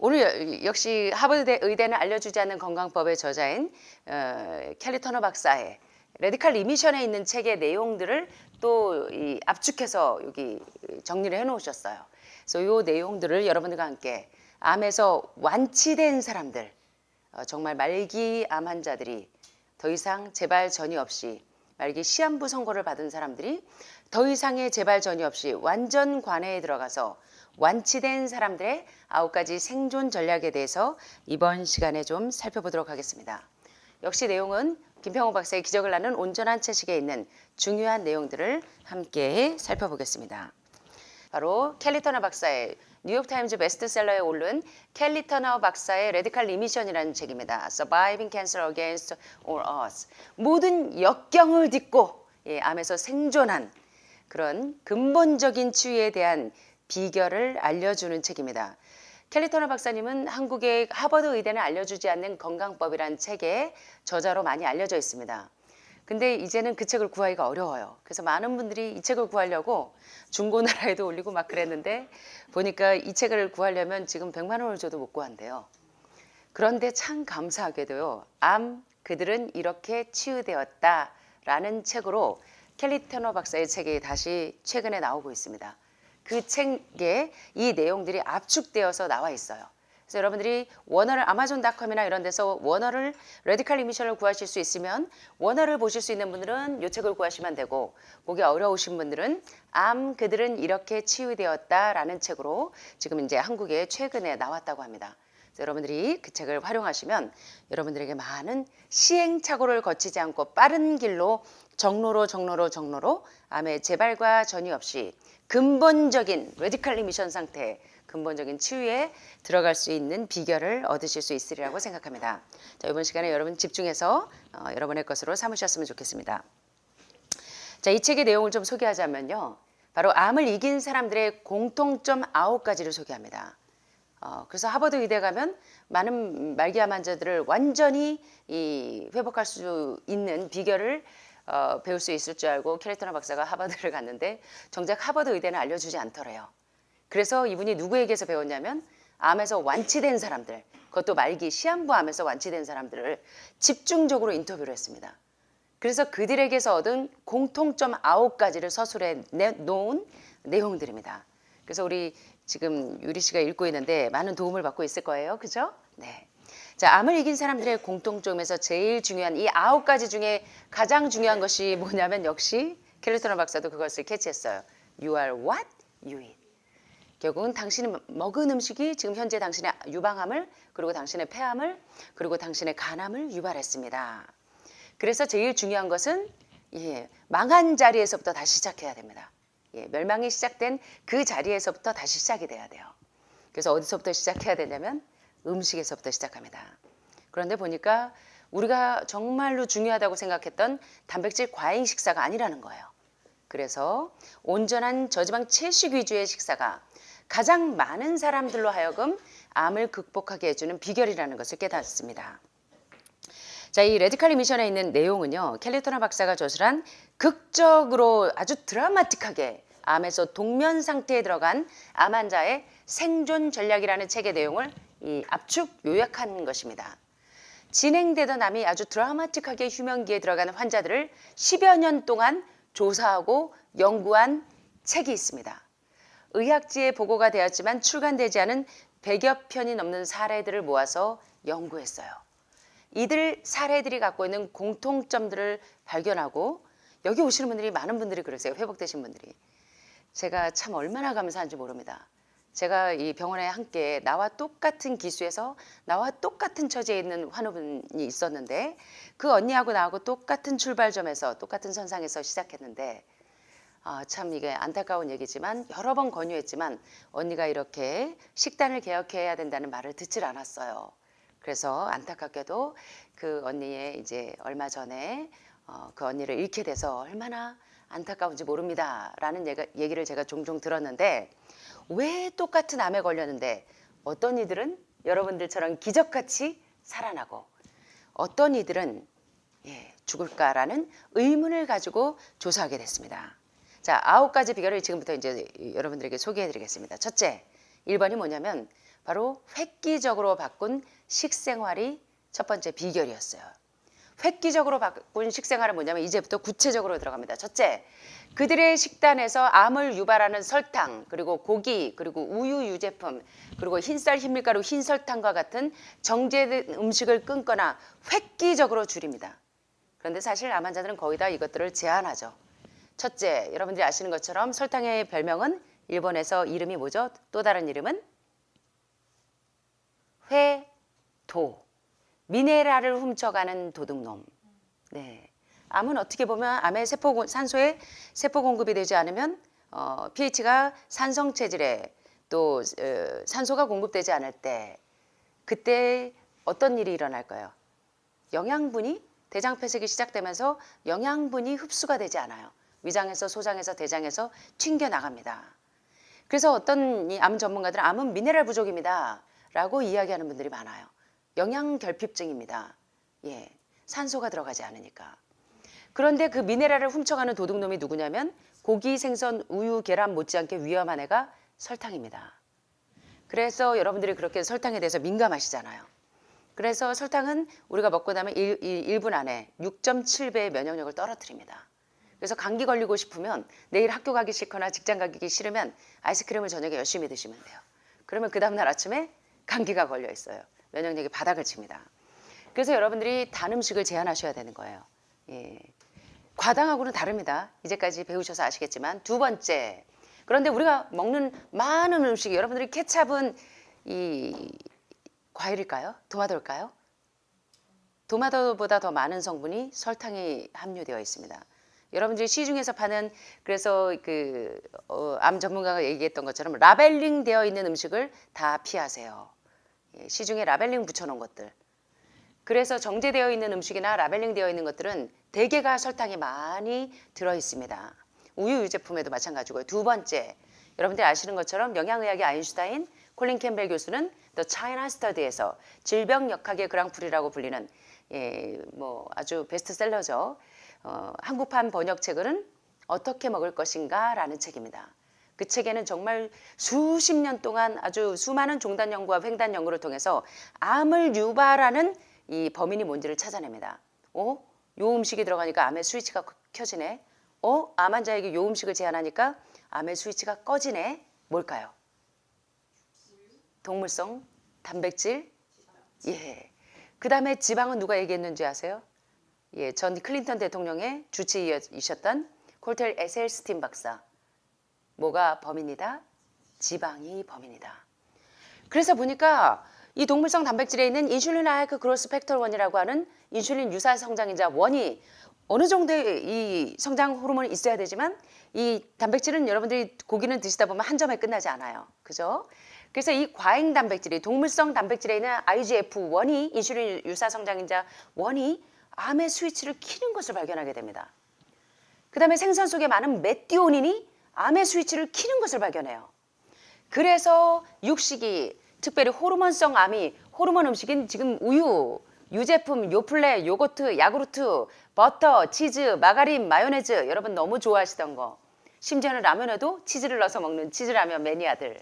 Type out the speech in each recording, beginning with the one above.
오늘 역시 하버드 의대는 알려주지 않는 건강법의 저자인 켈리 터너 박사의 레디칼 리미션에 있는 책의 내용들을 또 압축해서 여기 정리를 해 놓으셨어요. 그래서 이 내용들을 여러분들과 함께 암에서 완치된 사람들, 정말 말기 암 환자들이 더 이상 재발 전이 없이, 말기 시한부 선고를 받은 사람들이 더 이상의 재발 전이 없이 완전 관해에 들어가서 완치된 사람들의 9가지 생존 전략에 대해서 이번 시간에 좀 살펴보도록 하겠습니다. 역시 내용은 김평호 박사의 기적을 낳는 온전한 채식에 있는 중요한 내용들을 함께 살펴보겠습니다. 바로 켈리 터너 박사의 뉴욕타임즈 베스트셀러에 오른 켈리 터너 박사의 레디칼 리미션이라는 책입니다. Surviving Cancer Against All Odds. 모든 역경을 딛고 암에서 생존한 그런 근본적인 치유에 대한 비결을 알려주는 책입니다. 켈리 터너 박사님은 한국의 하버드 의대는 알려주지 않는 건강법이라는 책의 저자로 많이 알려져 있습니다. 근데 이제는 그 책을 구하기가 어려워요. 그래서 많은 분들이 이 책을 구하려고 중고나라에도 올리고 막 그랬는데 보니까 이 책을 구하려면 지금 100만 원을 줘도 못 구한대요. 그런데 참 감사하게도요. 암 그들은 이렇게 치유되었다라는 책으로 켈리 터너 박사의 책이 다시 최근에 나오고 있습니다. 그 책에 이 내용들이 압축되어서 나와 있어요. 그래서 여러분들이 워너를 아마존닷컴이나 이런 데서 워너를 레디칼 리미션을 구하실 수 있으면 워너를 보실 수 있는 분들은 이 책을 구하시면 되고, 보기 어려우신 분들은 암 그들은 이렇게 치유되었다라는 책으로 지금 이제 한국에 최근에 나왔다고 합니다. 그래서 여러분들이 그 책을 활용하시면 여러분들에게 많은 시행착오를 거치지 않고 빠른 길로 정로로 암의 재발과 전이 없이 근본적인 레디칼 리미션 상태에 근본적인 치유에 들어갈 수 있는 비결을 얻으실 수 있으리라고 생각합니다. 자, 이번 시간에 여러분 집중해서 여러분의 것으로 삼으셨으면 좋겠습니다. 자, 이 책의 내용을 좀 소개하자면요. 바로 암을 이긴 사람들의 공통점 9가지를 소개합니다. 그래서 하버드 의대 가면 많은 말기암 환자들을 완전히 회복할 수 있는 비결을 배울 수 있을 줄 알고 켈리 터너 박사가 하버드를 갔는데 정작 하버드 의대는 알려주지 않더래요. 그래서 이분이 누구에게서 배웠냐면 암에서 완치된 사람들, 그것도 말기 시한부 암에서 완치된 사람들을 집중적으로 인터뷰를 했습니다. 그래서 그들에게서 얻은 공통점 9가지를 서술해 놓은 내용들입니다. 그래서 우리 지금 유리 씨가 읽고 있는데 많은 도움을 받고 있을 거예요. 그죠? 네. 자, 암을 이긴 사람들의 공통점에서 제일 중요한 이 9가지 중에 가장 중요한 것이 뭐냐면 역시 켈리 터너 박사도 그것을 캐치했어요. You are what you eat. 결국은 당신이 먹은 음식이 지금 현재 당신의 유방암을, 그리고 당신의 폐암을, 그리고 당신의 간암을 유발했습니다. 그래서 제일 중요한 것은 망한 자리에서부터 다시 시작해야 됩니다. 멸망이 시작된 그 자리에서부터 다시 시작이 돼야 돼요. 그래서 어디서부터 시작해야 되냐면 음식에서부터 시작합니다. 그런데 보니까 우리가 정말로 중요하다고 생각했던 단백질 과잉 식사가 아니라는 거예요. 그래서 온전한 저지방 채식 위주의 식사가 가장 많은 사람들로 하여금 암을 극복하게 해주는 비결이라는 것을 깨닫습니다. 자, 이 레디칼 리미션에 있는 내용은요. 켈리 터너 박사가 저술한 극적으로 아주 드라마틱하게 암에서 동면 상태에 들어간 암 환자의 생존 전략이라는 책의 내용을 압축 요약한 것입니다. 진행되던 암이 아주 드라마틱하게 휴면기에 들어가는 환자들을 10여 년 동안 조사하고 연구한 책이 있습니다. 의학지에 보고가 되었지만 출간되지 않은 100여 편이 넘는 사례들을 모아서 연구했어요. 이들 사례들이 갖고 있는 공통점들을 발견하고, 여기 오시는 분들이 많은 분들이 그러세요. 회복되신 분들이. 제가 참 얼마나 감사한지 모릅니다. 제가 이 병원에 함께 나와 똑같은 기수에서 나와 똑같은 처지에 있는 환우분이 있었는데 그 언니하고 나하고 똑같은 출발점에서 똑같은 선상에서 시작했는데 참 이게 안타까운 얘기지만 여러 번 권유했지만 언니가 이렇게 식단을 개혁해야 된다는 말을 듣질 않았어요. 그래서 안타깝게도 그 언니의 이제 얼마 전에 그 언니를 잃게 돼서 얼마나 안타까운지 모릅니다. 라는 얘기를 제가 종종 들었는데 왜 똑같은 암에 걸렸는데 어떤 이들은 여러분들처럼 기적같이 살아나고 어떤 이들은 죽을까라는 의문을 가지고 조사하게 됐습니다. 자, 9가지 비결을 지금부터 이제 여러분들에게 소개해 드리겠습니다. 첫째, 1번이 뭐냐면 바로 획기적으로 바꾼 식생활이 첫 번째 비결이었어요. 획기적으로 바꾼 식생활은 뭐냐면 이제부터 구체적으로 들어갑니다. 첫째, 그들의 식단에서 암을 유발하는 설탕, 그리고 고기, 그리고 우유 유제품, 그리고 흰쌀, 흰밀가루, 흰설탕과 같은 정제된 음식을 끊거나 획기적으로 줄입니다. 그런데 사실 암 환자들은 거의 다 이것들을 제한하죠. 첫째, 여러분들이 아시는 것처럼 설탕의 별명은 일본에서 이름이 뭐죠? 또 다른 이름은 회도. 미네랄을 훔쳐가는 도둑놈. 네. 암은 어떻게 보면 암의 산소에 세포 공급이 되지 않으면 pH가 산성 체질에 또 산소가 공급되지 않을 때 그때 어떤 일이 일어날까요? 영양분이 대장 폐색이 시작되면서 영양분이 흡수가 되지 않아요. 위장에서 소장에서 대장에서 튕겨 나갑니다. 그래서 어떤 이 암 전문가들은 암은 미네랄 부족입니다 라고 이야기하는 분들이 많아요. 영양 결핍증입니다. 예, 산소가 들어가지 않으니까. 그런데 그 미네랄을 훔쳐가는 도둑놈이 누구냐면 고기, 생선, 우유, 계란 못지않게 위험한 애가 설탕입니다. 그래서 여러분들이 그렇게 설탕에 대해서 민감하시잖아요. 그래서 설탕은 우리가 먹고 나면 1분 안에 6.7배의 면역력을 떨어뜨립니다. 그래서 감기 걸리고 싶으면 내일 학교 가기 싫거나 직장 가기 싫으면 아이스크림을 저녁에 열심히 드시면 돼요. 그러면 그 다음날 아침에 감기가 걸려 있어요. 면역력이 바닥을 칩니다. 그래서 여러분들이 단 음식을 제한하셔야 되는 거예요. 예. 과당하고는 다릅니다. 이제까지 배우셔서 아시겠지만. 두 번째, 그런데 우리가 먹는 많은 음식이 여러분들이 케찹은 이 과일일까요? 도마도일까요? 도마도보다 더 많은 성분이 설탕이 함유되어 있습니다. 여러분들이 시중에서 파는 그래서 암 전문가가 얘기했던 것처럼 라벨링 되어 있는 음식을 다 피하세요. 시중에 라벨링 붙여놓은 것들. 그래서 정제되어 있는 음식이나 라벨링 되어 있는 것들은 대개가 설탕이 많이 들어있습니다. 우유 유제품에도 마찬가지고요. 두 번째, 여러분들이 아시는 것처럼 영양의학의 아인슈타인 콜린 캠벨 교수는 The China Study에서 질병역학의 그랑프리라고 불리는 아주 베스트셀러죠. 한국판 번역책은 어떻게 먹을 것인가 라는 책입니다. 그 책에는 정말 수십 년 동안 아주 수많은 종단 연구와 횡단 연구를 통해서 암을 유발하는 이 범인이 뭔지를 찾아냅니다. 요 음식이 들어가니까 암의 스위치가 켜지네. 암 환자에게 요 음식을 제한하니까 암의 스위치가 꺼지네. 뭘까요? 동물성 단백질. 예. 그 다음에 지방은 누가 얘기했는지 아세요? 예, 전 클린턴 대통령의 주치의이셨던 콜텔 에셀스틴 박사. 뭐가 범인이다? 지방이 범인이다. 그래서 보니까 이 동물성 단백질에 있는 인슐린 라이크 그로스 팩터 1이라고 하는 인슐린 유사 성장인자 1이 어느 정도의 이 성장 호르몬이 있어야 되지만 이 단백질은 여러분들이 고기는 드시다 보면 한 점에 끝나지 않아요. 그죠? 그래서 이 과잉 단백질이 동물성 단백질에 있는 IGF-1이 인슐린 유사 성장인자 1이 암의 스위치를 켜는 것을 발견하게 됩니다. 그 다음에 생선 속에 많은 메티오닌이 암의 스위치를 켜는 것을 발견해요. 그래서 육식이 특별히 호르몬성 암이 호르몬 음식인 지금 우유, 유제품, 요플레, 요거트, 야구르트, 버터, 치즈, 마가린, 마요네즈 여러분 너무 좋아하시던 거. 심지어는 라면에도 치즈를 넣어서 먹는 치즈라면 매니아들.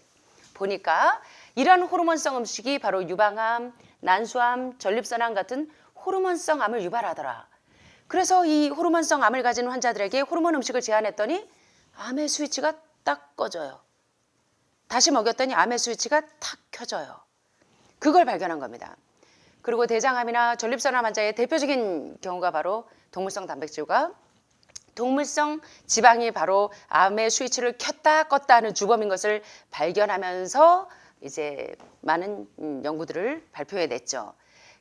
보니까 이런 호르몬성 음식이 바로 유방암, 난수암, 전립선암 같은 호르몬성 암을 유발하더라. 그래서 이 호르몬성 암을 가진 환자들에게 호르몬 음식을 제한했더니 암의 스위치가 딱 꺼져요. 다시 먹였더니 암의 스위치가 탁 켜져요. 그걸 발견한 겁니다. 그리고 대장암이나 전립선암 환자의 대표적인 경우가 바로 동물성 단백질과 동물성 지방이 바로 암의 스위치를 켰다 껐다 하는 주범인 것을 발견하면서 이제 많은 연구들을 발표해냈죠.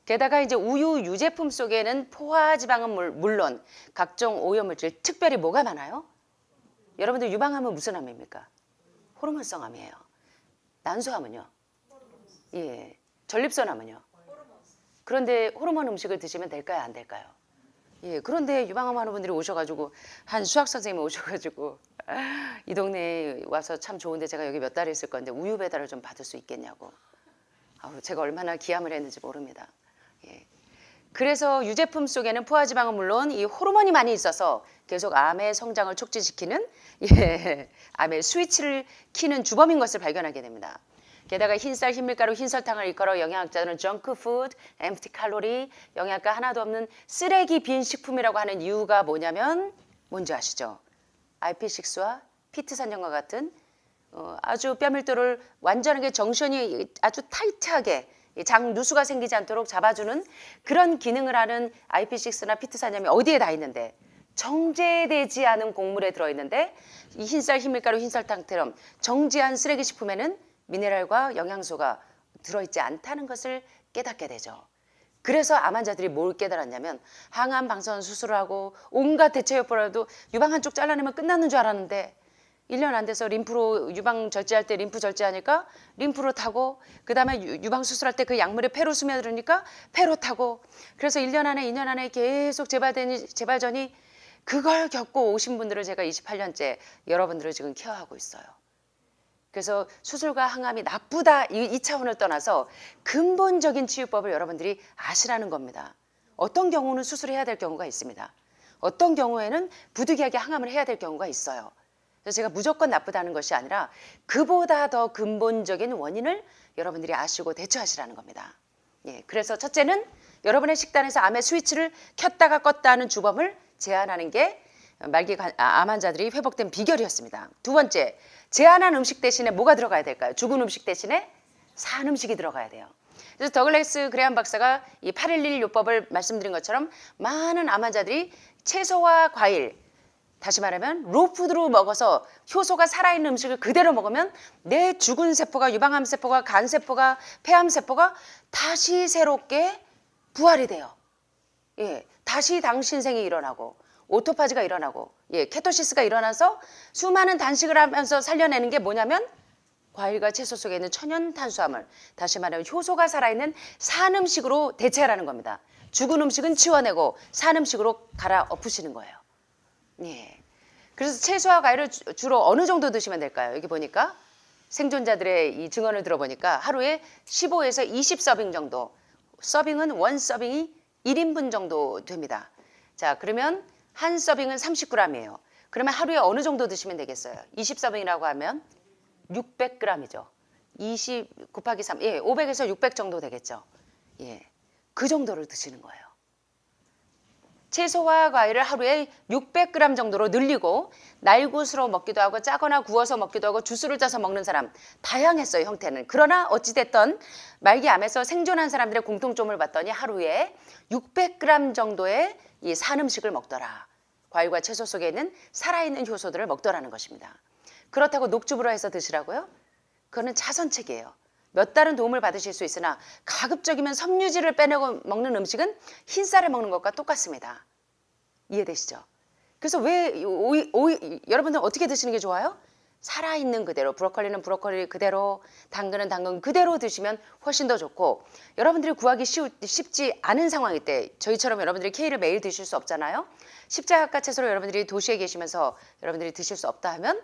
게다가 이제 우유 유제품 속에는 포화 지방은 물론 각종 오염물질, 특별히 뭐가 많아요? 여러분들 유방암은 무슨 암입니까? 호르몬성 암이에요. 난소암은요? 예. 전립선암은요? 그런데 호르몬 음식을 드시면 될까요? 안 될까요? 예. 그런데 유방암 하는 분들이 오셔가지고 한 수학 선생님이 오셔가지고 이 동네에 와서 참 좋은데 제가 여기 몇 달 있을 건데 우유 배달을 좀 받을 수 있겠냐고. 제가 얼마나 기함을 했는지 모릅니다. 예. 그래서 유제품 속에는 포화지방은 물론 이 호르몬이 많이 있어서 계속 암의 성장을 촉진시키는 암의 스위치를 키는 주범인 것을 발견하게 됩니다. 게다가 흰쌀, 흰밀가루, 흰설탕을 일컬어 영양학자들은 정크푸드, 엠프티 칼로리, 영양가 하나도 없는 쓰레기 빈 식품이라고 하는 이유가 뭐냐면 뭔지 아시죠? IP6와 피트산염과 같은 아주 뼈밀도를 완전하게 정션이 아주 타이트하게 장 누수가 생기지 않도록 잡아주는 그런 기능을 하는 IP6나 피트산염이 어디에 다 있는데 정제되지 않은 곡물에 들어있는데 이 흰쌀, 흰밀가루, 흰설탕처럼 정제한 쓰레기 식품에는 미네랄과 영양소가 들어있지 않다는 것을 깨닫게 되죠. 그래서 암 환자들이 뭘 깨달았냐면 항암 방사선 수술을 하고 온갖 대체요법으로도 유방 한쪽 잘라내면 끝나는 줄 알았는데 1년 안 돼서 림프로 유방 절제할 때 림프 절제하니까 림프로 타고 그 다음에 유방 수술할 때 그 약물에 폐로 스며들으니까 폐로 타고 그래서 1년 안에 2년 안에 계속 재발전이 그걸 겪고 오신 분들을 제가 28년째 여러분들을 지금 케어하고 있어요. 그래서 수술과 항암이 나쁘다 이 차원을 떠나서 근본적인 치유법을 여러분들이 아시라는 겁니다. 어떤 경우는 수술해야 될 경우가 있습니다. 어떤 경우에는 부득이하게 항암을 해야 될 경우가 있어요. 그래서 제가 무조건 나쁘다는 것이 아니라 그보다 더 근본적인 원인을 여러분들이 아시고 대처하시라는 겁니다. 예, 그래서 첫째는 여러분의 식단에서 암의 스위치를 켰다가 껐다 하는 주범을 제한하는 게 말기 암 환자들이 회복된 비결이었습니다. 두 번째, 제한한 음식 대신에 뭐가 들어가야 될까요? 죽은 음식 대신에 산 음식이 들어가야 돼요. 그래서 더글래스 그레함 박사가 이 811 요법을 말씀드린 것처럼 많은 암 환자들이 채소와 과일, 다시 말하면 로푸드로 먹어서 효소가 살아있는 음식을 그대로 먹으면 내 죽은 세포가 유방암 세포가 간 세포가 폐암 세포가 다시 새롭게 부활이 돼요. 예, 다시 당신생이 일어나고 오토파지가 일어나고 케토시스가 일어나서 수많은 단식을 하면서 살려내는 게 뭐냐면 과일과 채소 속에 있는 천연 탄수화물, 다시 말하면 효소가 살아있는 산 음식으로 대체하라는 겁니다. 죽은 음식은 치워내고 산 음식으로 갈아엎으시는 거예요. 예. 그래서 채소와 과일을 주로 어느 정도 드시면 될까요? 여기 보니까 생존자들의 이 증언을 들어보니까 하루에 15에서 20 서빙 정도, 서빙은 원 서빙이 1인분 정도 됩니다. 자, 그러면 한 서빙은 30g이에요. 그러면 하루에 어느 정도 드시면 되겠어요? 20 서빙이라고 하면 600g이죠. 20 곱하기 3, 500에서 600 정도 되겠죠. 예, 그 정도를 드시는 거예요. 채소와 과일을 하루에 600g 정도로 늘리고 날굿으로 먹기도 하고 짜거나 구워서 먹기도 하고 주스를 짜서 먹는 사람 다양했어요, 형태는. 그러나 어찌됐든 말기암에서 생존한 사람들의 공통점을 봤더니 하루에 600g 정도의 이 산 음식을 먹더라. 과일과 채소 속에 있는 살아있는 효소들을 먹더라는 것입니다. 그렇다고 녹즙으로 해서 드시라고요? 그거는 자선책이에요. 몇 달은 도움을 받으실 수 있으나 가급적이면 섬유질을 빼내고 먹는 음식은 흰쌀을 먹는 것과 똑같습니다. 이해되시죠? 그래서 왜 여러분들 어떻게 드시는 게 좋아요? 살아있는 그대로, 브로콜리는 브로콜리 그대로, 당근은 당근 그대로 드시면 훨씬 더 좋고, 여러분들이 구하기 쉽지 않은 상황일 때 저희처럼 여러분들이 K를 매일 드실 수 없잖아요. 십자가 채소로 여러분들이 도시에 계시면서 여러분들이 드실 수 없다 하면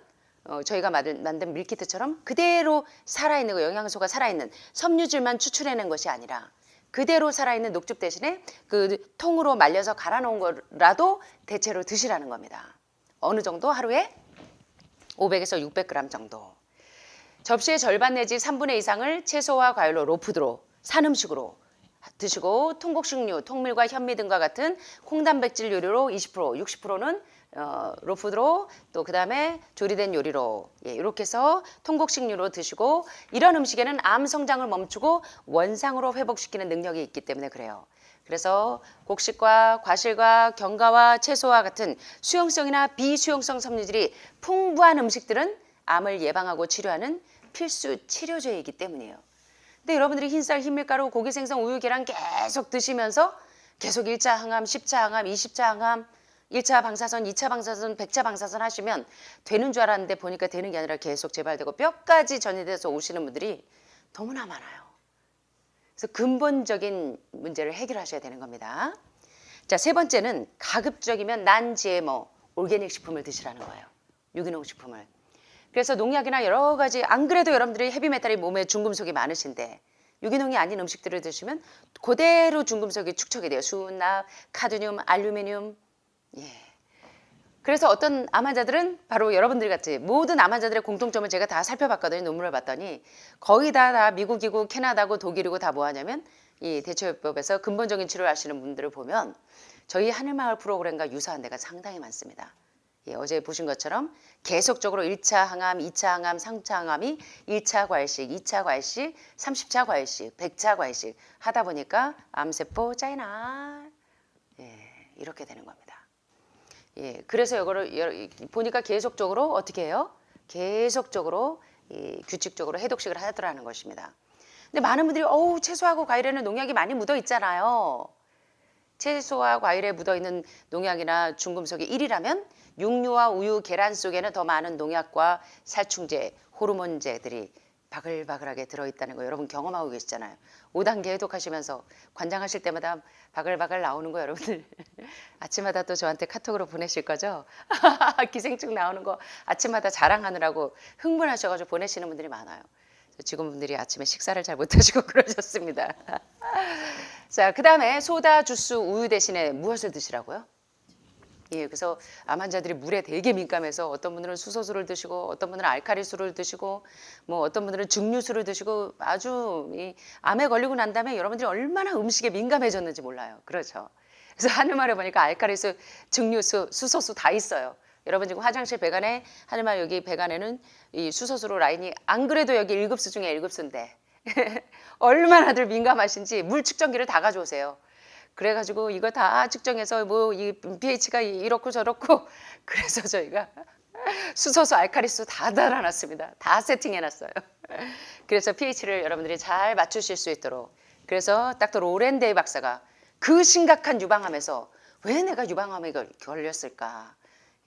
저희가 만든 밀키트처럼 그대로 살아있는 거, 영양소가 살아있는 섬유질만 추출해낸 것이 아니라 그대로 살아있는 녹즙 대신에 그 통으로 말려서 갈아놓은 거라도 대체로 드시라는 겁니다. 어느 정도? 하루에 500에서 600g 정도. 접시의 절반 내지 3분의 이상을 채소와 과일로 로푸드로 산 음식으로 드시고 통곡식류, 통밀과 현미 등과 같은 콩단백질 요리로 20%, 60%는 로푸드로 또 그다음에 조리된 요리로 이렇게 해서 통곡식류로 드시고, 이런 음식에는 암 성장을 멈추고 원상으로 회복시키는 능력이 있기 때문에 그래요. 그래서 곡식과 과실과 견과와 채소와 같은 수용성이나 비수용성 섬유질이 풍부한 음식들은 암을 예방하고 치료하는 필수 치료제이기 때문이에요. 근데 여러분들이 흰쌀, 흰밀가루, 고기, 생선, 우유, 계란 계속 드시면서 계속 1차 항암, 10차 항암, 20차 항암, 1차 방사선, 2차 방사선, 100차 방사선 하시면 되는 줄 알았는데 보니까 되는 게 아니라 계속 재발되고 뼈까지 전이돼서 오시는 분들이 너무나 많아요. 그래서 근본적인 문제를 해결하셔야 되는 겁니다. 자, 세 번째는 가급적이면 non-GMO, 올게닉 식품을 드시라는 거예요. 유기농 식품을. 그래서 농약이나 여러 가지, 안 그래도 여러분들이 헤비메탈이 몸에 중금속이 많으신데 유기농이 아닌 음식들을 드시면 그대로 중금속이 축적이 돼요. 수납, 카드뮴, 알루미늄. 예. 그래서 어떤 암 환자들은 바로 여러분들 같이 모든 암 환자들의 공통점을 제가 다 살펴봤거든요. 논문을 봤더니 거의 다 미국이고 캐나다고 독일이고 다 뭐 하냐면 이 대처요법에서 근본적인 치료를 하시는 분들을 보면 저희 하늘마을 프로그램과 유사한 데가 상당히 많습니다. 예, 어제 보신 것처럼 계속적으로 1차 항암, 2차 항암, 3차 항암이 1차 과일식, 2차 과일식, 30차 과일식, 100차 과일식 하다 보니까 암세포 짜이나 이렇게 되는 겁니다. 예, 그래서 이거를 보니까 계속적으로 어떻게 해요? 계속적으로 규칙적으로 해독식을 하더라는 것입니다. 근데 많은 분들이 채소하고 과일에는 농약이 많이 묻어 있잖아요. 채소와 과일에 묻어 있는 농약이나 중금속이 1이라면 육류와 우유, 계란 속에는 더 많은 농약과 살충제, 호르몬제들이 바글바글하게 들어있다는 거 여러분 경험하고 계시잖아요. 5단계 해독하시면서 관장하실 때마다 바글바글 나오는 거 여러분들 아침마다 또 저한테 카톡으로 보내실 거죠? 기생충 나오는 거 아침마다 자랑하느라고 흥분하셔가지고 보내시는 분들이 많아요. 직원분들이 아침에 식사를 잘 못하시고 그러셨습니다. 자, 그 다음에 소다, 주스, 우유 대신에 무엇을 드시라고요? 예, 그래서 암 환자들이 물에 되게 민감해서 어떤 분들은 수소수를 드시고 어떤 분들은 알칼리수를 드시고 뭐 어떤 분들은 증류수를 드시고 아주 이 암에 걸리고 난 다음에 여러분들이 얼마나 음식에 민감해졌는지 몰라요. 그렇죠. 그래서 하늘말에 보니까 알칼리수, 증류수, 수소수 다 있어요. 여러분 지금 화장실 배관에 하늘말 여기 배관에는 이 수소수로 라인이 안 그래도 여기 1급수 중에 1급수인데 얼마나들 민감하신지 물 측정기를 다 가져오세요. 그래가지고 이거 다 측정해서 뭐 이 pH가 이렇고 저렇고 그래서 저희가 수소수, 알칼리수 다 달아놨습니다. 다 세팅해놨어요. 그래서 pH를 여러분들이 잘 맞추실 수 있도록 그래서 닥터 로렌데이 박사가 그 심각한 유방암에서 왜 내가 유방암에 걸렸을까?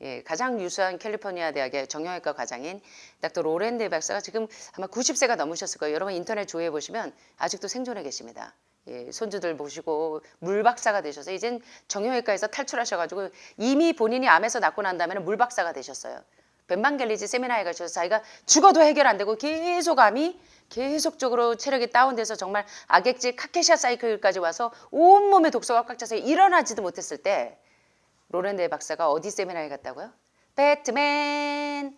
예, 가장 유수한 캘리포니아 대학의 정형외과 과장인 닥터 로렌데이 박사가 지금 아마 90세가 넘으셨을 거예요. 여러분 인터넷 조회해 보시면 아직도 생존해 계십니다. 예, 손주들 모시고 물박사가 되셔서 이젠 정형외과에서 탈출하셔가지고 이미 본인이 암에서 낫고 난 다음에는 물박사가 되셨어요. 벤방겔리지 세미나에 가셔서 자기가 죽어도 해결 안 되고 계속 암이 계속적으로 체력이 다운돼서 정말 악액질 카케시아 사이클까지 와서 온몸에 독소가 꽉 차서 일어나지도 못했을 때 로렌데 박사가 어디 세미나에 갔다고요? 배트맨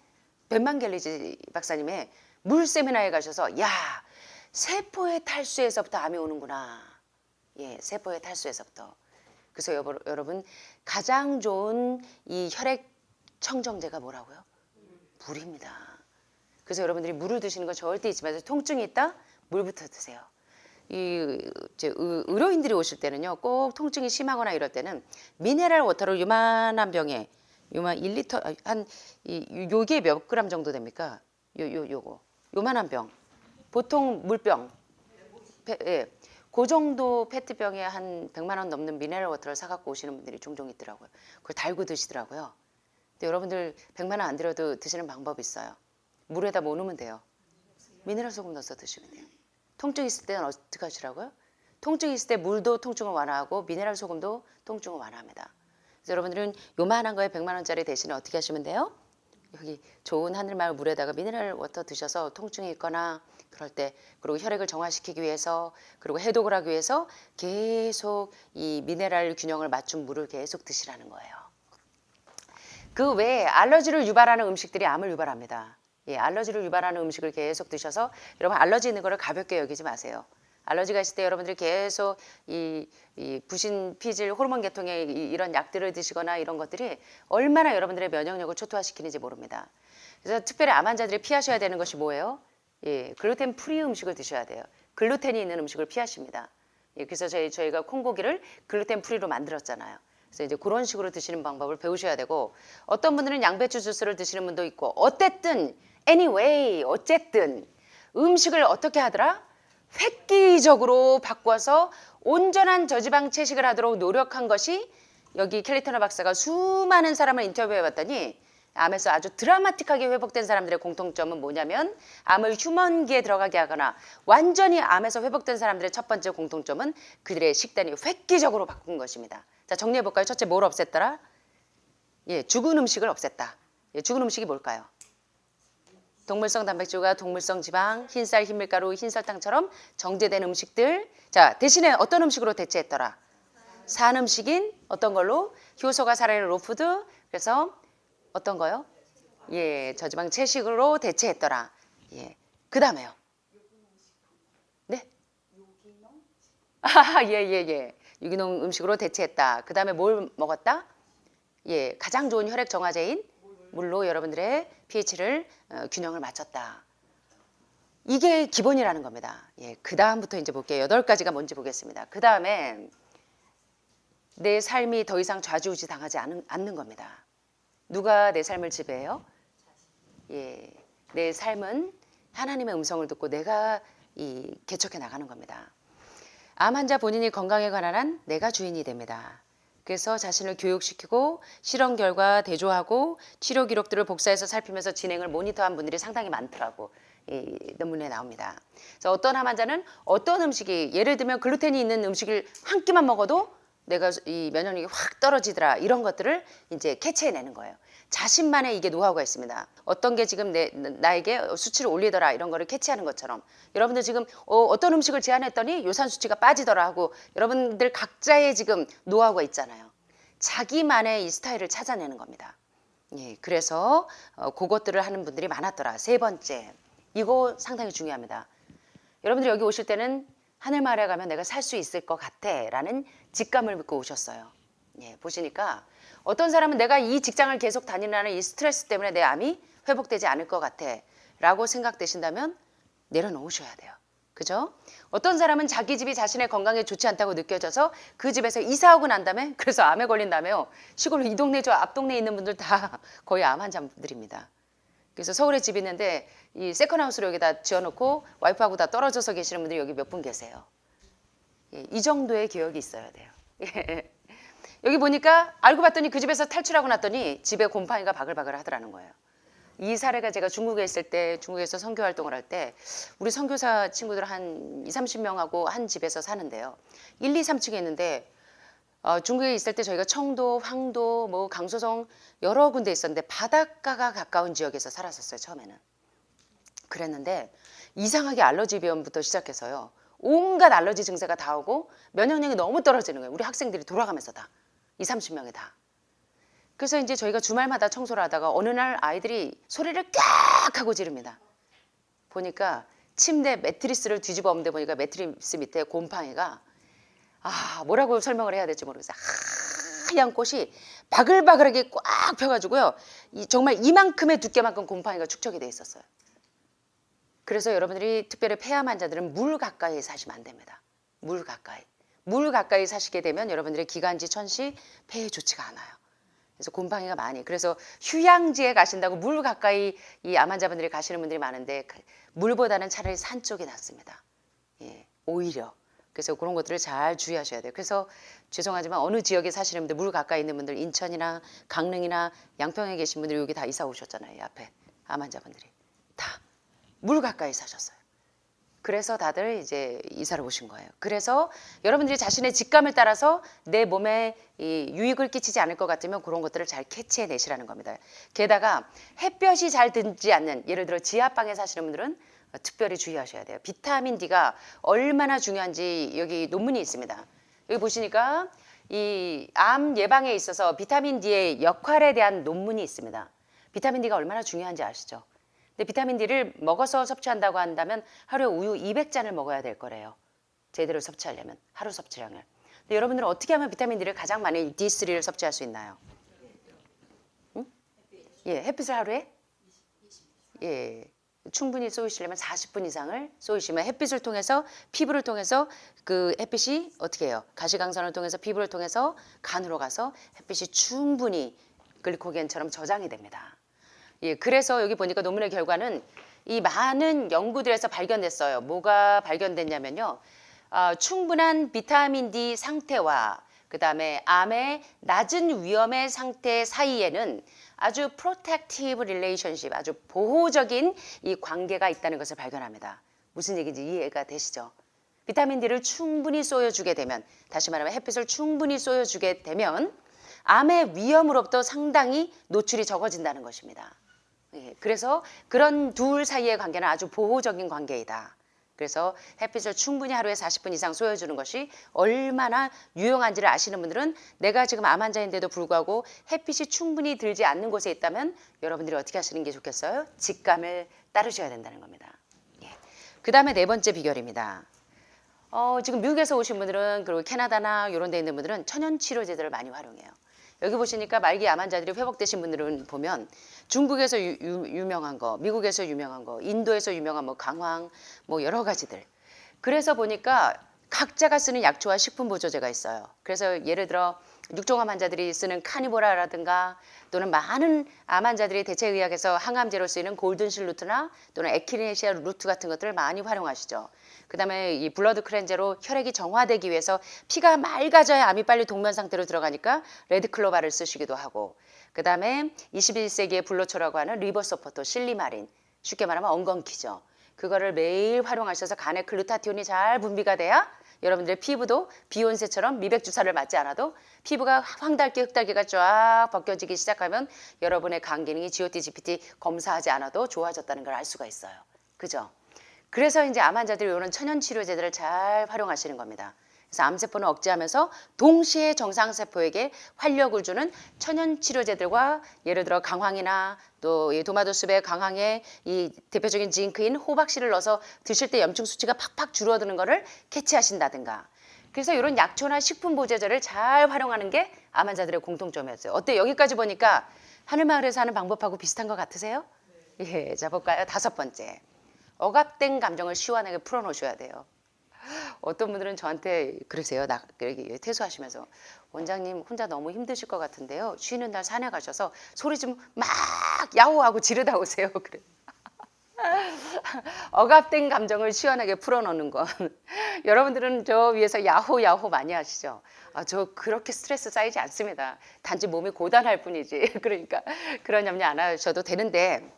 벤방겔리지 박사님의 물 세미나에 가셔서 야 세포의 탈수에서부터 암이 오는구나. 예, 세포의 탈수에서부터. 그래서 여러분 가장 좋은 이 혈액 청정제가 뭐라고요? 물입니다. 그래서 여러분들이 물을 드시는 거 절대 잊지 마세요. 통증이 있다? 물부터 드세요. 이제 의료인들이 오실 때는요, 꼭 통증이 심하거나 이럴 때는 미네랄 워터를 요만한 병에 요만 1리터 요게 몇 그램 정도 됩니까? 요거 요만한 병. 보통 물병, 예, 그 정도 페트병에 한 100만 원 넘는 미네랄 워터를 사갖고 오시는 분들이 종종 있더라고요. 그걸 달고 드시더라고요. 근데 여러분들 100만 원 안 들여도 드시는 방법이 있어요. 물에다 뭐 넣으면 돼요? 미네랄 소금 넣어서 드시면 돼요. 통증 있을 때는 어떻게 하시라고요? 통증 있을 때 물도 통증을 완화하고 미네랄 소금도 통증을 완화합니다. 그래서 여러분들은 요만한 거에 100만 원짜리 대신에 어떻게 하시면 돼요? 여기 좋은 하늘마을 물에다가 미네랄 워터 드셔서 통증이 있거나 그럴 때 그리고 혈액을 정화시키기 위해서 그리고 해독을 하기 위해서 계속 이 미네랄 균형을 맞춘 물을 계속 드시라는 거예요. 그 외에 알러지를 유발하는 음식들이 암을 유발합니다. 예, 알러지를 유발하는 음식을 계속 드셔서 여러분 알러지 있는 거를 가볍게 여기지 마세요. 알러지가 있을 때 여러분들이 계속 이 부신, 피질, 호르몬 계통의 이런 약들을 드시거나 이런 것들이 얼마나 여러분들의 면역력을 초토화시키는지 모릅니다. 그래서 특별히 암 환자들이 피하셔야 되는 것이 뭐예요? 예, 글루텐 프리 음식을 드셔야 돼요. 글루텐이 있는 음식을 피하십니다. 예, 그래서 저희가 콩고기를 글루텐 프리로 만들었잖아요. 그래서 이제 그런 식으로 드시는 방법을 배우셔야 되고 어떤 분들은 양배추 주스를 드시는 분도 있고 어쨌든 음식을 어떻게 하더라? 획기적으로 바꿔서 온전한 저지방 채식을 하도록 노력한 것이 여기 캘리터너 박사가 수많은 사람을 인터뷰해 봤더니 암에서 아주 드라마틱하게 회복된 사람들의 공통점은 뭐냐면 암을 휴먼기에 들어가게 하거나 완전히 암에서 회복된 사람들의 첫 번째 공통점은 그들의 식단이 획기적으로 바꾼 것입니다. 자, 정리해 볼까요? 첫째, 뭘 없앴더라? 예, 죽은 음식을 없앴다. 예, 죽은 음식이 뭘까요? 동물성 단백질과 동물성 지방, 흰쌀, 흰밀가루, 흰설탕처럼 정제된 음식들. 자, 대신에 어떤 음식으로 대체했더라? 산 음식인 어떤 걸로? 효소가 살아있는 로푸드. 그래서 어떤 거요? 예, 저지방 채식으로 대체했더라. 예, 그 다음에요. 네? 아, 예, 예, 예. 유기농 음식으로 대체했다. 그 다음에 뭘 먹었다? 예, 가장 좋은 혈액 정화제인 물로 여러분들의 pH를 균형을 맞췄다. 이게 기본이라는 겁니다. 예, 그 다음부터 이제 볼게요. 8가지가 뭔지 보겠습니다. 그 다음에 내 삶이 더 이상 좌지우지 당하지 않는 겁니다. 누가 내 삶을 지배해요? 예, 내 삶은 하나님의 음성을 듣고 내가 개척해 나가는 겁니다. 암 환자 본인이 건강에 관한 한 내가 주인이 됩니다. 그래서 자신을 교육시키고 실험 결과 대조하고 치료 기록들을 복사해서 살피면서 진행을 모니터한 분들이 상당히 많더라고. 이 논문에 나옵니다. 그래서 어떤 암 환자는 어떤 음식이 예를 들면 글루텐이 있는 음식을 한 끼만 먹어도 내가 이 면역력이 확 떨어지더라. 이런 것들을 이제 캐치해내는 거예요. 자신만의 이게 노하우가 있습니다. 어떤 게 지금 나에게 수치를 올리더라 이런 거를 캐치하는 것처럼 여러분들 지금 어떤 음식을 제한했더니 요산 수치가 빠지더라 하고 여러분들 각자의 지금 노하우가 있잖아요. 자기만의 이 스타일을 찾아내는 겁니다. 예, 그래서 그것들을 하는 분들이 많았더라. 3번째, 이거 상당히 중요합니다. 여러분들 여기 오실 때는 하늘마을에 가면 내가 살 수 있을 것 같아 라는 직감을 믿고 오셨어요. 예, 보시니까 어떤 사람은 내가 이 직장을 계속 다니라는 이 스트레스 때문에 내 암이 회복되지 않을 것 같아 라고 생각되신다면 내려놓으셔야 돼요. 그죠? 어떤 사람은 자기 집이 자신의 건강에 좋지 않다고 느껴져서 그 집에서 이사하고 난 다음에 그래서 암에 걸린다며 시골로 이 동네 저 앞 동네에 있는 분들 다 거의 암 환자분들입니다. 그래서 서울에 집 있는데 이 세컨하우스로 여기다 지어놓고 와이프하고 다 떨어져서 계시는 분들이 여기 몇 분 계세요. 예, 이 정도의 기억이 있어야 돼요. 예. 여기 보니까 알고 봤더니 그 집에서 탈출하고 났더니 집에 곰팡이가 바글바글 하더라는 거예요. 이 사례가 제가 중국에 있을 때 중국에서 선교 활동을 할 때 우리 선교사 친구들 한 20, 30명하고 한 집에서 사는데요. 1, 2, 3층에 있는데 중국에 있을 때 저희가 청도, 황도, 뭐 강소성 여러 군데 있었는데 바닷가가 가까운 지역에서 살았었어요. 처음에는. 그랬는데 이상하게 알러지 비염부터 시작해서요. 온갖 알러지 증세가 다 오고 면역력이 너무 떨어지는 거예요. 우리 학생들이 돌아가면서 다. 20, 30명이 다. 그래서 이제 저희가 주말마다 청소를 하다가 어느 날 아이들이 소리를 깍 하고 지릅니다. 보니까 침대 매트리스를 뒤집어 엎는데 보니까 매트리스 밑에 곰팡이가 뭐라고 설명을 해야 될지 모르겠어요. 하얀 꽃이 바글바글하게 꽉 펴가지고요. 정말 이만큼의 두께만큼 곰팡이가 축적이 돼 있었어요. 그래서 여러분들이 특별히 폐암 환자들은 물 가까이 사시면 안 됩니다. 물 가까이. 물 가까이 사시게 되면 여러분들의 기관지, 천시, 폐에 좋지가 않아요. 그래서 곰팡이가 많이. 그래서 휴양지에 가신다고 물 가까이 이 암 환자분들이 가시는 분들이 많은데 물보다는 차라리 산 쪽이 낫습니다. 예, 오히려. 그래서 그런 것들을 잘 주의하셔야 돼요. 그래서 죄송하지만 어느 지역에 사시는 분들, 물 가까이 있는 분들, 인천이나 강릉이나 양평에 계신 분들이 여기 다 이사 오셨잖아요. 이 앞에 암 환자분들이 다 물 가까이 사셨어요. 그래서 다들 이제 이사를 오신 거예요. 그래서 여러분들이 자신의 직감을 따라서 내 몸에 이 유익을 끼치지 않을 것 같으면 그런 것들을 잘 캐치해 내시라는 겁니다. 게다가 햇볕이 잘 들지 않는 예를 들어 지하방에 사시는 분들은 특별히 주의하셔야 돼요. 비타민 D가 얼마나 중요한지 여기 논문이 있습니다. 여기 보시니까 이 암 예방에 있어서 비타민 D의 역할에 대한 논문이 있습니다. 비타민 D가 얼마나 중요한지 아시죠? 근데 비타민 D를 먹어서 섭취한다고 한다면 하루에 우유 200잔을 먹어야 될 거래요. 제대로 섭취하려면 하루 섭취량을. 근데 여러분들은 어떻게 하면 비타민 D를 가장 많이 D3를 섭취할 수 있나요? 응? 예, 햇빛을 하루에? 예, 충분히 쏘이시려면 40분 이상을 쏘이시면 햇빛을 통해서 피부를 통해서 그 햇빛이 어떻게 해요? 가시광선을 통해서 피부를 통해서 간으로 가서 햇빛이 충분히 글리코겐처럼 저장이 됩니다. 예, 그래서 여기 보니까 논문의 결과는 이 많은 연구들에서 발견됐어요. 뭐가 발견됐냐면요. 충분한 비타민 D 상태와 그 다음에 암의 낮은 위험의 상태 사이에는 아주 protective relationship, 아주 보호적인 이 관계가 있다는 것을 발견합니다. 무슨 얘기인지 이해가 되시죠? 비타민 D를 충분히 쏘여주게 되면, 다시 말하면 햇빛을 충분히 쏘여주게 되면 암의 위험으로부터 상당히 노출이 적어진다는 것입니다. 예, 그래서 그런 둘 사이의 관계는 아주 보호적인 관계이다. 그래서 햇빛을 충분히 하루에 40분 이상 쏘여주는 것이 얼마나 유용한지를 아시는 분들은 내가 지금 암 환자인데도 불구하고 햇빛이 충분히 들지 않는 곳에 있다면 여러분들이 어떻게 하시는 게 좋겠어요? 직감을 따르셔야 된다는 겁니다. 예. 그 다음에 네 번째 비결입니다. 지금 미국에서 오신 분들은 그리고 캐나다나 이런 데 있는 분들은 천연 치료제들을 많이 활용해요. 여기 보시니까 말기 암 환자들이 회복되신 분들은 보면 중국에서 유명한 거, 미국에서 유명한 거, 인도에서 유명한 뭐 강황, 뭐 여러 가지들. 그래서 보니까 각자가 쓰는 약초와 식품 보조제가 있어요. 그래서 예를 들어 육종암 환자들이 쓰는 카니보라라든가 또는 많은 암 환자들이 대체의학에서 항암제로 쓰이는 골든실루트나 또는 에키네시아 루트 같은 것들을 많이 활용하시죠. 그다음에 이 블러드 클렌저로 혈액이 정화되기 위해서 피가 맑아져야 암이 빨리 동면 상태로 들어가니까 레드클로바를 쓰시기도 하고, 그다음에 21세기의 불로초라고 하는 리버서포토, 실리마린, 쉽게 말하면 엉겅퀴죠. 그거를 매일 활용하셔서 간에 글루타티온이 잘 분비가 돼야 여러분들의 피부도 비욘세처럼 미백 주사를 맞지 않아도 피부가 황달기 흑달기가 쫙 벗겨지기 시작하면 여러분의 간 기능이 GOT, GPT 검사하지 않아도 좋아졌다는 걸 알 수가 있어요. 그죠? 그래서 이제 암 환자들이 이런 천연 치료제들을 잘 활용하시는 겁니다. 그래서 암세포는 억제하면서 동시에 정상세포에게 활력을 주는 천연 치료제들과 예를 들어 강황이나 또 이 도마도숲의 강황에 이 대표적인 징크인 호박씨를 넣어서 드실 때 염증 수치가 팍팍 줄어드는 것을 캐치하신다든가. 그래서 이런 약초나 식품 보조제를 잘 활용하는 게 암 환자들의 공통점이었어요. 어때? 여기까지 보니까 하늘마을에서 하는 방법하고 비슷한 것 같으세요? 예, 자 볼까요? 다섯 번째. 억압된 감정을 시원하게 풀어놓으셔야 돼요. 어떤 분들은 저한테 그러세요. 퇴소하시면서 원장님 혼자 너무 힘드실 것 같은데요. 쉬는 날 산에 가셔서 소리 좀 막 야호하고 지르다 오세요. 그래. 억압된 감정을 시원하게 풀어놓는 건 여러분들은 저 위에서 야호 야호 많이 하시죠. 저 그렇게 스트레스 쌓이지 않습니다. 단지 몸이 고단할 뿐이지. 그러니까 그런 염려 안 하셔도 되는데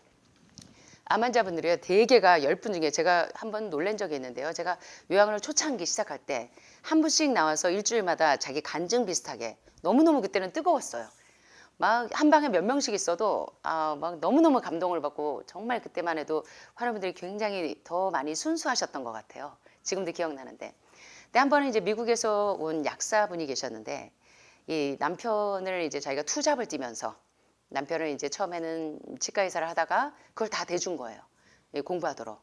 암 환자분들이요. 대개가 10분 중에 제가 한번 놀란 적이 있는데요. 제가 요양원을 초창기 시작할 때 한 분씩 나와서 일주일마다 자기 간증 비슷하게 너무너무 그때는 뜨거웠어요. 막 한 방에 몇 명씩 있어도 막 너무너무 감동을 받고 정말 그때만 해도 환우분들이 굉장히 더 많이 순수하셨던 것 같아요. 지금도 기억나는데. 근데 한 번은 이제 미국에서 온 약사분이 계셨는데 이 남편을 이제 자기가 투잡을 뛰면서 남편은 이제 처음에는 치과 의사를 하다가 그걸 다 대준 거예요. 공부하도록.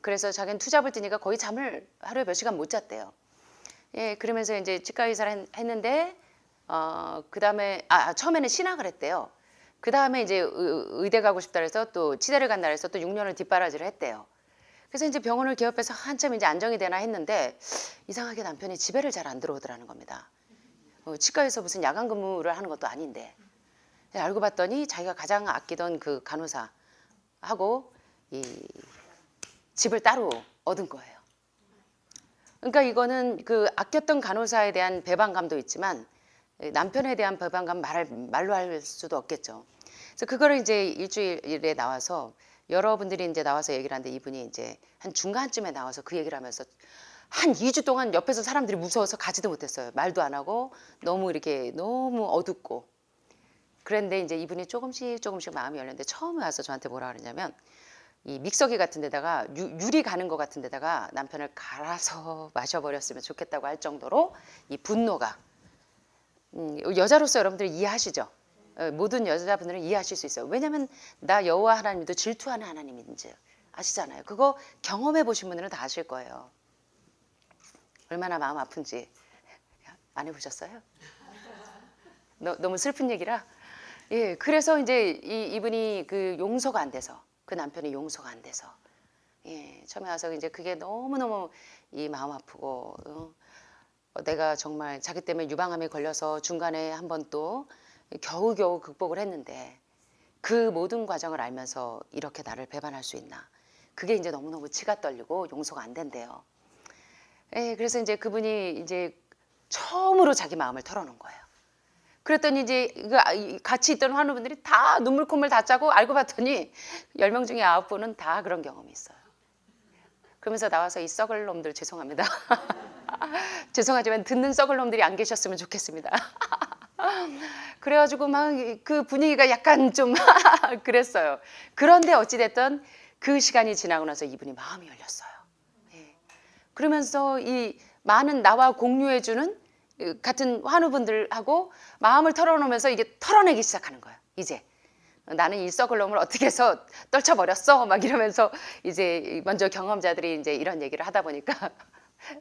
그래서 자기는 투잡을 뛰니까 거의 잠을 하루에 몇 시간 못 잤대요. 예, 그러면서 이제 치과 의사를 했는데, 그 다음에, 처음에는 신학을 했대요. 그 다음에 이제 의대 가고 싶다 그래서 또 치대를 간다 그래서 또 6년을 뒷바라지를 했대요. 그래서 이제 병원을 개업해서 한참 이제 안정이 되나 했는데, 이상하게 남편이 집에를 잘 안 들어오더라는 겁니다. 치과에서 무슨 야간 근무를 하는 것도 아닌데. 알고 봤더니 자기가 가장 아끼던 그 간호사하고 이 집을 따로 얻은 거예요. 그러니까 이거는 그 아꼈던 간호사에 대한 배반감도 있지만 남편에 대한 배반감 말로 할 수도 없겠죠. 그래서 그거를 이제 일주일에 나와서 여러분들이 이제 나와서 얘기를 하는데 이분이 이제 한 중간쯤에 나와서 그 얘기를 하면서 한 2주 동안 옆에서 사람들이 무서워서 가지도 못했어요. 말도 안 하고 너무 이렇게 너무 어둡고. 그런데 이제 이분이 조금씩 마음이 열렸는데 처음에 와서 저한테 뭐라 그러냐면 이 믹서기 같은 데다가 유리 가는 것 같은 데다가 남편을 갈아서 마셔버렸으면 좋겠다고 할 정도로 이 분노가 여자로서 여러분들 이해하시죠? 모든 여자분들은 이해하실 수 있어요. 왜냐하면 나 여호와 하나님도 질투하는 하나님인지 아시잖아요. 그거 경험해 보신 분들은 다 아실 거예요. 얼마나 마음 아픈지 안 해보셨어요? 너무 슬픈 얘기라. 예, 그래서 이제 이분이 그 용서가 안 돼서 그 남편이 용서가 안 돼서 예, 처음에 와서 이제 그게 너무너무 이 마음 아프고 내가 정말 자기 때문에 유방암에 걸려서 중간에 한번 또 겨우겨우 극복을 했는데 그 모든 과정을 알면서 이렇게 나를 배반할 수 있나. 그게 이제 너무너무 치가 떨리고 용서가 안 된대요. 예, 그래서 이제 그분이 이제 처음으로 자기 마음을 털어놓은 거예요. 그랬더니 이제 같이 있던 환우분들이 다 눈물 콧물 다 짜고 알고 봤더니 10명 중에 9분은 다 그런 경험이 있어요. 그러면서 나와서 이 썩을 놈들 죄송합니다. 죄송하지만 듣는 썩을 놈들이 안 계셨으면 좋겠습니다. 그래가지고 막 그 분위기가 약간 좀 그랬어요. 그런데 어찌됐든 그 시간이 지나고 나서 이분이 마음이 열렸어요. 예. 그러면서 이 많은 나와 공유해주는 같은 환우분들하고 마음을 털어놓으면서 이게 털어내기 시작하는 거예요. 이제 나는 이 썩을 놈을 어떻게 해서 떨쳐버렸어 막 이러면서 이제 먼저 경험자들이 이제 이런 얘기를 하다 보니까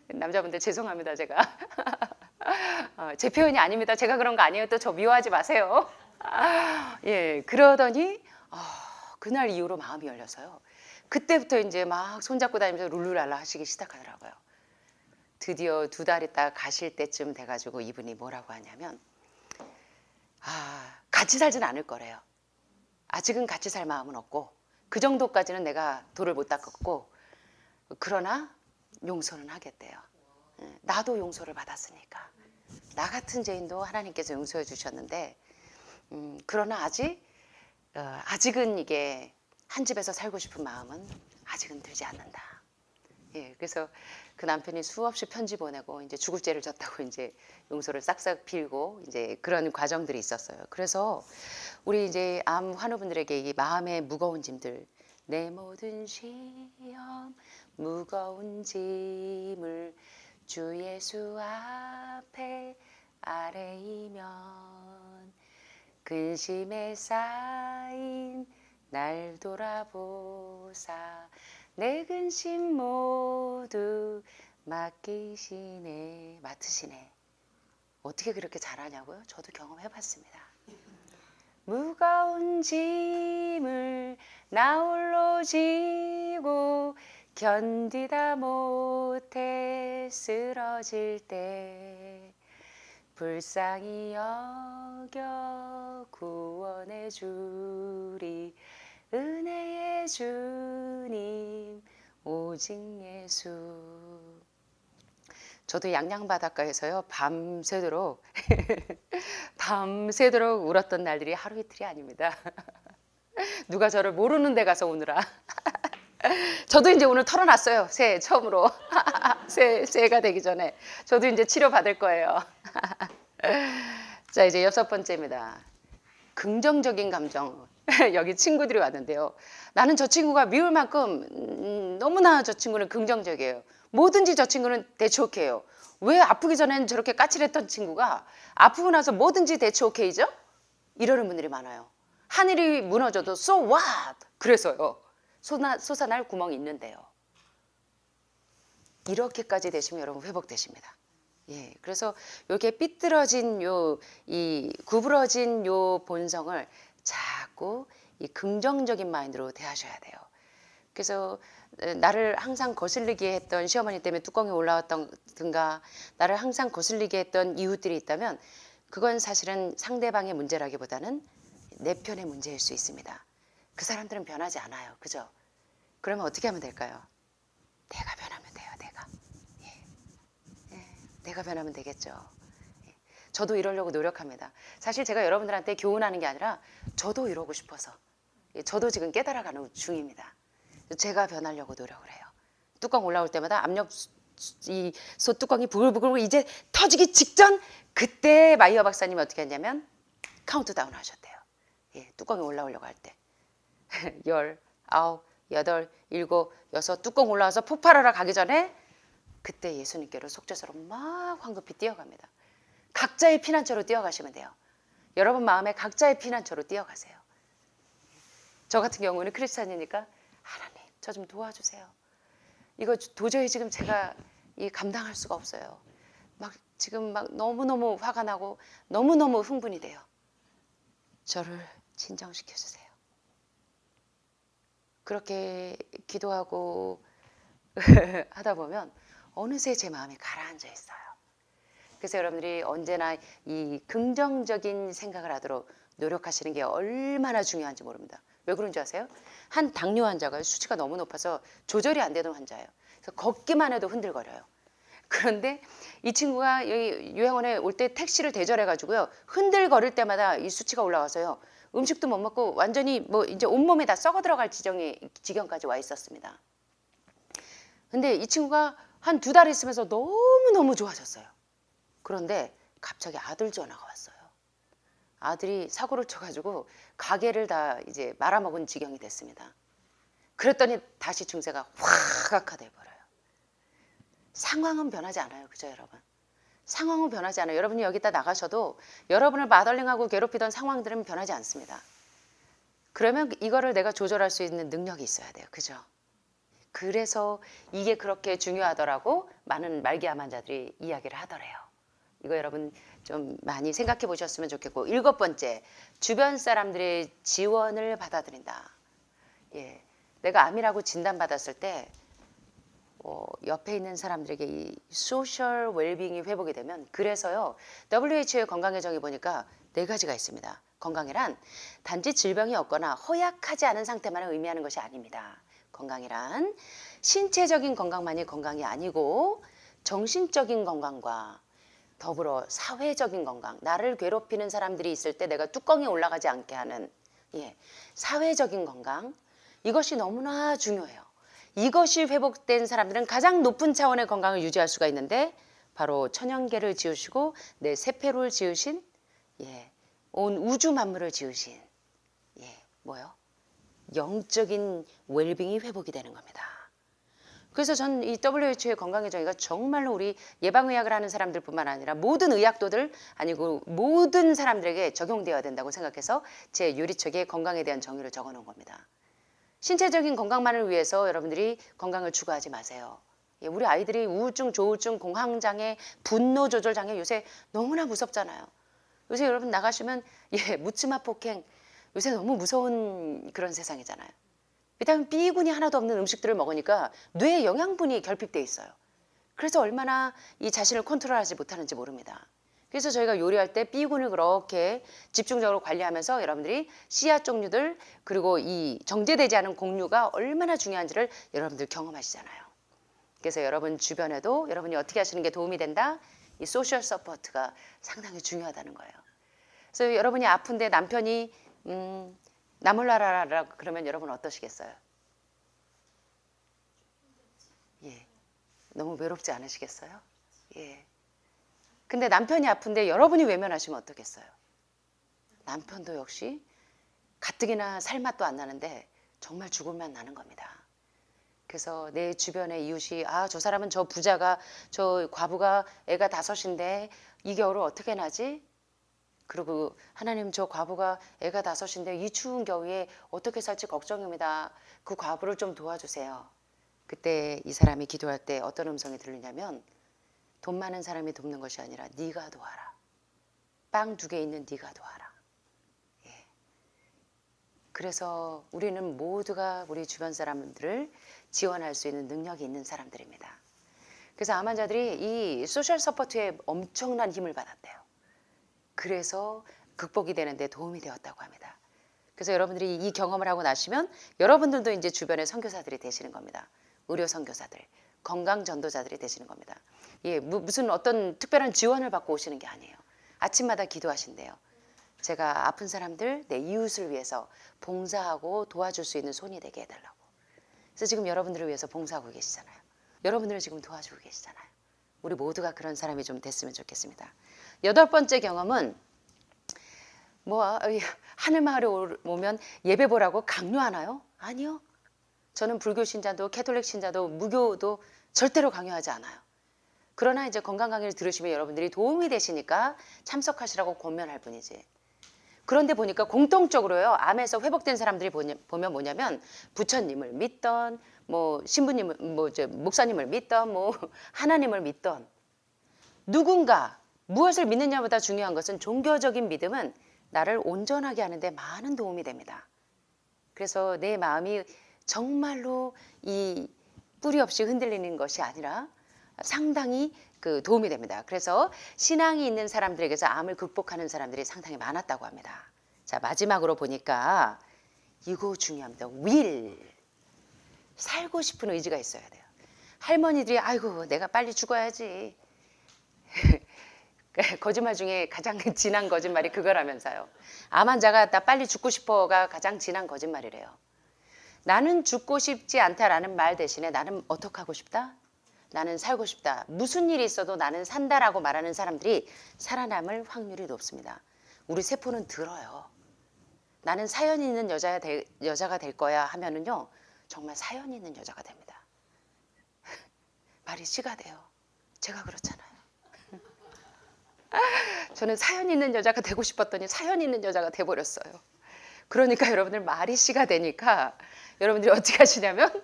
남자분들 죄송합니다 제가 제 표현이 아닙니다. 제가 그런 거 아니에요. 또 저 미워하지 마세요. 예, 그러더니 그날 이후로 마음이 열려서요. 그때부터 이제 막 손잡고 다니면서 룰루랄라 하시기 시작하더라고요. 드디어 2달 있다 가실 때쯤 돼가지고 이분이 뭐라고 하냐면 같이 살진 않을 거래요. 아직은 같이 살 마음은 없고 그 정도까지는 내가 돌을 못 닦았고 그러나 용서는 하겠대요. 나도 용서를 받았으니까. 나 같은 죄인도 하나님께서 용서해 주셨는데 그러나 아직은 이게 한 집에서 살고 싶은 마음은 아직은 들지 않는다. 예, 그래서 그 남편이 수없이 편지 보내고 이제 죽을 죄를 졌다고 이제 용서를 싹싹 빌고 이제 그런 과정들이 있었어요. 그래서 우리 이제 암 환우분들에게 이 마음의 무거운 짐들, 내 모든 시험 무거운 짐을 주 예수 앞에 아뢰이면 근심에 쌓인 날 돌아보사 내 근심 모두 맡으시네. 어떻게 그렇게 잘하냐고요? 저도 경험해봤습니다. 무거운 짐을 나 홀로 지고 견디다 못해 쓰러질 때 불쌍히 여겨 구원해 주리 은혜의 주님 오직 예수. 저도 양양바닷가에서요 밤새도록 울었던 날들이 하루 이틀이 아닙니다. 누가 저를 모르는 데 가서 우느라 저도 이제 오늘 털어놨어요. 새해 처음으로 새해가 되기 전에 저도 이제 치료 받을 거예요. 자, 이제 6번째입니다. 긍정적인 감정. 여기 친구들이 왔는데요. 나는 저 친구가 미울 만큼 너무나 저 친구는 긍정적이에요. 뭐든지 저 친구는 대체 오케이요. 왜 아프기 전에는 저렇게 까칠했던 친구가 아프고 나서 뭐든지 대체 오케이죠? 이러는 분들이 많아요. 하늘이 무너져도 so what? 그래서요. 솟아날 구멍이 있는데요. 이렇게까지 되시면 여러분 회복되십니다. 예, 그래서 이렇게 삐뚤어진 이 구부러진 요 본성을 자꾸 이 긍정적인 마인드로 대하셔야 돼요. 그래서 나를 항상 거슬리게 했던 시어머니 때문에 뚜껑이 올라왔던가 나를 항상 거슬리게 했던 이웃들이 있다면 그건 사실은 상대방의 문제라기보다는 내 편의 문제일 수 있습니다. 그 사람들은 변하지 않아요. 그죠? 그러면 어떻게 하면 될까요? 내가 변하면 돼요. 내가 변하면 되겠죠. 저도 이러려고 노력합니다. 사실 제가 여러분들한테 교훈하는 게 아니라 저도 이러고 싶어서 저도 지금 깨달아가는 중입니다. 제가 변하려고 노력을 해요. 뚜껑 올라올 때마다 압력 이 솥뚜껑이 부글부글 이제 터지기 직전 그때 마이어 박사님이 어떻게 했냐면 카운트다운 하셨대요. 예, 뚜껑이 올라오려고 할 때 10, 9, 8, 7, 6 뚜껑 올라와서 폭발하러 가기 전에 그때 예수님께로 속죄서로 막 황급히 뛰어갑니다. 각자의 피난처로 뛰어가시면 돼요. 여러분 마음에 각자의 피난처로 뛰어가세요. 저 같은 경우는 크리스찬이니까 하나님 저 좀 도와주세요. 이거 도저히 지금 제가 감당할 수가 없어요. 지금 너무너무 화가 나고 너무너무 흥분이 돼요. 저를 진정시켜 주세요. 그렇게 기도하고 하다 보면 어느새 제 마음이 가라앉아 있어요. 그래서 여러분들이 언제나 이 긍정적인 생각을 하도록 노력하시는 게 얼마나 중요한지 모릅니다. 왜 그런 줄 아세요? 한 당뇨 환자가 수치가 너무 높아서 조절이 안 되는 환자예요. 그래서 걷기만 해도 흔들거려요. 그런데 이 친구가 여기 요양원에 올 때 택시를 대절해가지고요. 흔들거릴 때마다 이 수치가 올라와서요. 음식도 못 먹고 완전히 이제 온몸에 다 썩어 들어갈 지경까지 와 있었습니다. 근데 이 친구가 한 2달 있으면서 너무너무 좋아졌어요. 그런데 갑자기 아들 전화가 왔어요. 아들이 사고를 쳐가지고 가게를 다 이제 말아먹은 지경이 됐습니다. 그랬더니 다시 증세가 확 악화돼 버려요. 상황은 변하지 않아요. 그죠, 여러분? 상황은 변하지 않아요. 여러분이 여기다 나가셔도 여러분을 마덜링하고 괴롭히던 상황들은 변하지 않습니다. 그러면 이거를 내가 조절할 수 있는 능력이 있어야 돼요. 그죠? 그래서 이게 그렇게 중요하더라고 많은 말기암 환자들이 이야기를 하더래요. 이거 여러분 좀 많이 생각해 보셨으면 좋겠고, 7번째, 주변 사람들의 지원을 받아들인다. 예, 내가 암이라고 진단받았을 때 옆에 있는 사람들에게 이 소셜 웰빙이 회복이 되면, 그래서요 WHO의 건강의 정의 보니까 4가지가 있습니다. 건강이란 단지 질병이 없거나 허약하지 않은 상태만을 의미하는 것이 아닙니다. 건강이란 신체적인 건강만이 건강이 아니고 정신적인 건강과 더불어 사회적인 건강, 나를 괴롭히는 사람들이 있을 때 내가 뚜껑이 올라가지 않게 하는 사회적인 건강, 이것이 너무나 중요해요. 이것이 회복된 사람들은 가장 높은 차원의 건강을 유지할 수가 있는데, 바로 천연계를 지으시고 내 세포를 지으신, 온 우주 만물을 지으신 뭐요? 영적인 웰빙이 회복이 되는 겁니다. 그래서 전 이 WHO의 건강의 정의가 정말로 우리 예방의학을 하는 사람들뿐만 아니라 모든 의학도들, 아니고 모든 사람들에게 적용되어야 된다고 생각해서 제 유리책에 건강에 대한 정의를 적어놓은 겁니다. 신체적인 건강만을 위해서 여러분들이 건강을 추구하지 마세요. 우리 아이들이 우울증, 조울증, 공황장애, 분노조절장애 요새 너무나 무섭잖아요. 요새 여러분 나가시면 묻지마 폭행, 요새 너무 무서운 그런 세상이잖아요. 비타민 B군이 하나도 없는 음식들을 먹으니까 뇌에 영양분이 결핍돼 있어요. 그래서 얼마나 이 자신을 컨트롤하지 못하는지 모릅니다. 그래서 저희가 요리할 때 B군을 그렇게 집중적으로 관리하면서 여러분들이 씨앗 종류들, 그리고 이 정제되지 않은 곡류가 얼마나 중요한지를 여러분들 경험하시잖아요. 그래서 여러분 주변에도 여러분이 어떻게 하시는 게 도움이 된다? 이 소셜 서포트가 상당히 중요하다는 거예요. 그래서 여러분이 아픈데 남편이 나 몰라라 그러면 여러분 어떠시겠어요? 너무 외롭지 않으시겠어요? 근데 남편이 아픈데 여러분이 외면하시면 어떻겠어요? 남편도 역시 가뜩이나 살 맛도 안 나는데 정말 죽을만 나는 겁니다. 그래서 내 주변의 이웃이 저 사람은 저 부자가, 저 과부가 애가 5인데 이 겨울을 어떻게 나지? 그리고 하나님, 저 과부가 애가 5인데 이 추운 겨울에 어떻게 살지 걱정입니다. 그 과부를 좀 도와주세요. 그때 이 사람이 기도할 때 어떤 음성이 들리냐면, 돈 많은 사람이 돕는 것이 아니라 네가 도와라. 빵 2개 있는 네가 도와라. 그래서 우리는 모두가 우리 주변 사람들을 지원할 수 있는 능력이 있는 사람들입니다. 그래서 암 환자들이 이 소셜 서포트에 엄청난 힘을 받았대요. 그래서 극복이 되는데 도움이 되었다고 합니다. 그래서 여러분들이 이 경험을 하고 나시면 여러분들도 이제 주변의 선교사들이 되시는 겁니다. 의료 선교사들, 건강 전도자들이 되시는 겁니다. 무슨 어떤 특별한 지원을 받고 오시는 게 아니에요. 아침마다 기도하신대요. 제가 아픈 사람들, 내 이웃을 위해서 봉사하고 도와줄 수 있는 손이 되게 해달라고. 그래서 지금 여러분들을 위해서 봉사하고 계시잖아요. 여러분들을 지금 도와주고 계시잖아요. 우리 모두가 그런 사람이 좀 됐으면 좋겠습니다. 8번째 경험은 하늘마을에 오면 예배 보라고 강요하나요? 아니요. 저는 불교 신자도 캐톨릭 신자도 무교도 절대로 강요하지 않아요. 그러나 이제 건강 강의를 들으시면 여러분들이 도움이 되시니까 참석하시라고 권면할 뿐이지. 그런데 보니까 공통적으로요, 암에서 회복된 사람들이 보면 뭐냐면, 부처님을 믿던, 신부님을, 목사님을 믿던, 하나님을 믿던, 누군가 무엇을 믿느냐보다 중요한 것은 종교적인 믿음은 나를 온전하게 하는데 많은 도움이 됩니다. 그래서 내 마음이 정말로 이 뿌리 없이 흔들리는 것이 아니라 상당히 도움이 됩니다. 그래서 신앙이 있는 사람들에게서 암을 극복하는 사람들이 상당히 많았다고 합니다. 자, 마지막으로 보니까 이거 중요합니다. will. 살고 싶은 의지가 있어야 돼요. 할머니들이 아이고 내가 빨리 죽어야지. 거짓말 중에 가장 진한 거짓말이 그거라면서요. 암 환자가 나 빨리 죽고 싶어가 가장 진한 거짓말이래요. 나는 죽고 싶지 않다라는 말 대신에 나는 어떻게 하고 싶다? 나는 살고 싶다. 무슨 일이 있어도 나는 산다라고 말하는 사람들이 살아남을 확률이 높습니다. 우리 세포는 들어요. 나는 사연 있는 여자가 될 거야 하면은요, 정말 사연 있는 여자가 됩니다. 말이 씨가 돼요. 제가 그렇잖아요. 저는 사연 있는 여자가 되고 싶었더니 사연 있는 여자가 돼버렸어요. 그러니까 여러분들 말이 씨가 되니까 여러분들이 어떻게 하시냐면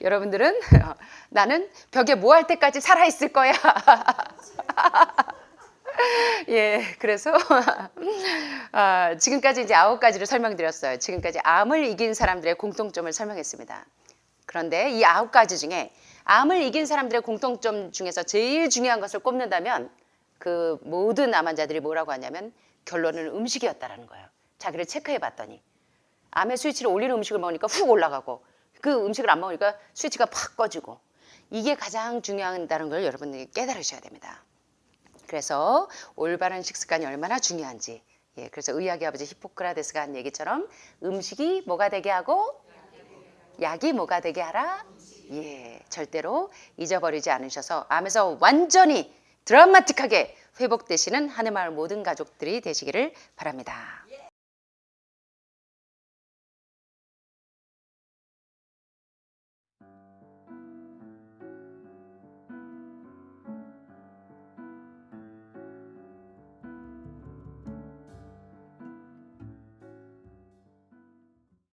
여러분들은 나는 벽에 뭐 할 때까지 살아있을 거야. 예, 그래서 지금까지 이제 9가지를 설명드렸어요. 지금까지 암을 이긴 사람들의 공통점을 설명했습니다. 그런데 이 9가지 중에 암을 이긴 사람들의 공통점 중에서 제일 중요한 것을 꼽는다면 그 모든 암 환자들이 뭐라고 하냐면 결론은 음식이었다라는 거예요. 자기를 체크해 봤더니 암의 스위치를 올리는 음식을 먹으니까 훅 올라가고 그 음식을 안 먹으니까 스위치가 팍 꺼지고 이게 가장 중요하다는 걸 여러분들이 깨달으셔야 됩니다. 그래서 올바른 식습관이 얼마나 중요한지, 예, 그래서 의학의 아버지 히포크라테스가 한 얘기처럼 음식이 뭐가 되게 하고 약이 뭐가 되게 하라. 예, 절대로 잊어버리지 않으셔서 암에서 완전히 드라마틱하게 회복되시는 하늘마을 모든 가족들이 되시기를 바랍니다.